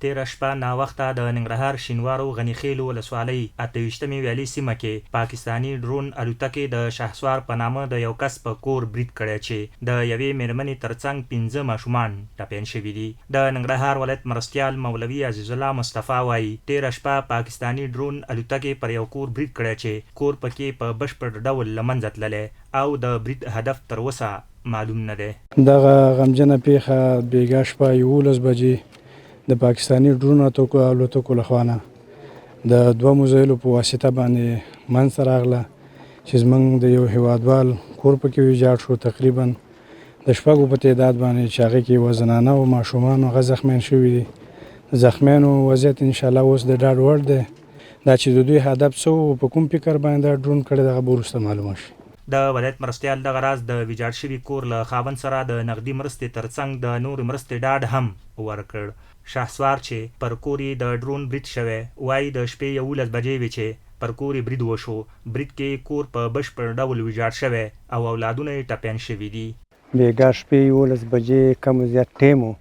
تیره شپه ناوخته د ننګرهار شینوارو غنیخیلو ولسوالۍ 28مې ویالې سیمه کې پاکستاني ډرون الوتکې د شهسوار په نامه د یو کس په کور برید کړی چې د یوې میرمنې ترڅنګ 15 ماشومان ټپیان شوي دي. د ننګرهار ولایت مرستیال مولوي عزیز الله مصطفی وایي تیره شپه پاکستاني ډرون الوتکې پر یو کور برید کړی چې کور پکې په بشپړ ډول له منځه تللی او د برید هدف تر اوسه معلوم نه دی. دغه غمجنه پیښه بیګا شپه 11 بجې د پاکستاني ډرون الوتکو له خوا نه د دوه مزایلو په واسطه باندې منځته راغله چې زموږ د یو هیوادوال کور پکې ویجاړ شو. تقریبا د شپږو په تعداد باندې چې هغې کې یوه زنانه او ماشومان هغه زخمیان شوي دي. د زخمیانو وضعیت انشاءالله اوس د ډاډ وړ دی. دا چې د دوی هدف څه و په کوم فکر باندې دا ډرون کړی دغه به وروسته معلومه شي. د ولایت مرستیال دغه راز د ویجاړ شوي کور له خاوند سره د نغدي مرستې ترڅنګ د نورې مرستې ډاډ هم ورکړ. شهسوار چې پر کور یې د ډرون برید شوی وایي د شپې 11 بجې وې چې پر کور یې برید وشو. برید کې کور په بشپړ ډول ویجاړ شوی او اولادونه یې ټپیان شوي دي. بیګا شپې 11 بجې کم زیات ټیم و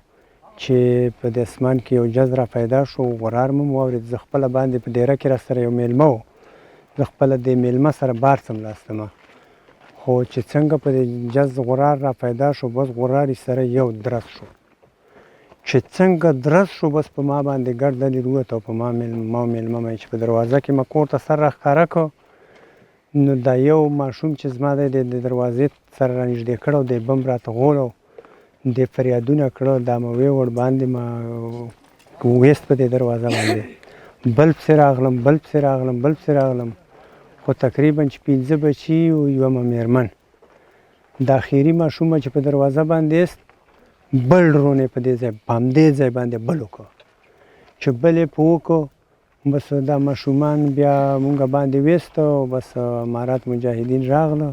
چې په د اسمان کې یو جز را پیدا شو. غرار مو واورېد. زه خپله باندې په ډیره کې راسره یو میلمه و. زه خپله د میلمه سره بار څملاستمه خو چې څنګه په د جز غرار را پیدا شو بس غرار یې سره یو درز شو. چې څنګه درز شو بس په ما باندې ګرد لرې ووت او په ما میلمه مې چې په دروازه کې ما کور ته سر راښکاره کړ نو دا یو ماشوم چې زما دی د دروازې سره رانږدې کړ او دی بم راته غول او دی فریادونه کړه. دا مې ویوړ باندې ما ویست په دې دروازه باندې بل پسې راغلم خو تقریبا چې 15 بچي او یوه میرمن. دا اخري ماشومه چې په دروازه باندې است بل ډرون یې په دې ځای باندې بل وکړ. چې بل یې په وکړو بس دا ماشومان بیا مونږ باندې ویست او بس امارات مجاهدین راغله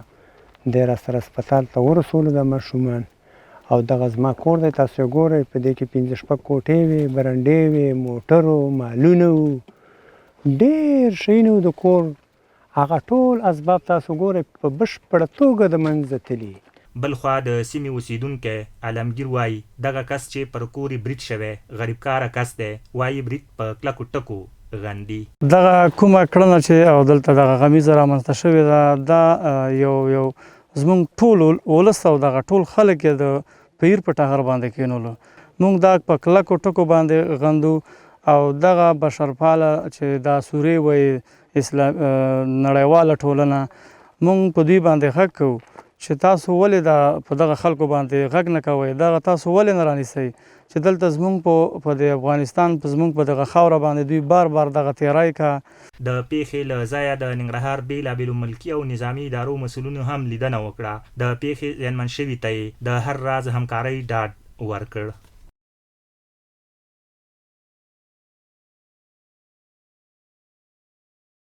دی راسره هسپتال ته ورسولو دا ماشومان. او دغه زما کور دی تاسو یې ګورئ په دې کې 15 شپږ کوټې وې برنډې وې موټر و مالونه و ډېر شیونه و د کور. هغه ټول اسباب تاسو ګورئ په بشپړه توګه د منځه تللي. بلخوا د سیمې اوسیدونکی عالمګیر وایي دغه کس چې پر کور یې برید شوی غریب کاره کس دی. وایي برید په کلکو ټکو غندي. دغه کومه کړنه چې او دلته دغه غمیزه رامنځته شوې ده دا یو زموږ ټول ولس او دغه ټول خلک یې د پیر په ټغر باندې کېنولو. موږ دا په کلکو ټکو باندې غندو او دغه بشرپاله چې دا سورې وایي اسلام نړیواله ټولنه موږ په دوی باندې غږ کوو چې تاسو ولې دا په دغه خلکو باندې غږ نه کوئ. دغه تاسو ولې نه رانیسئ چې دلته زموږ په د افغانستان په زموږ په دغه خاوره باندې دوی بار دغه تیری کا. د پیښې له ځایه د ننګرهار بېلابېلو ملکي او نظامي ادارو مسؤلینو هم لیدنه وکړه. د پیښې زیانمن شوي ته یې د هر راز همکارۍ ډاډ ورکړ.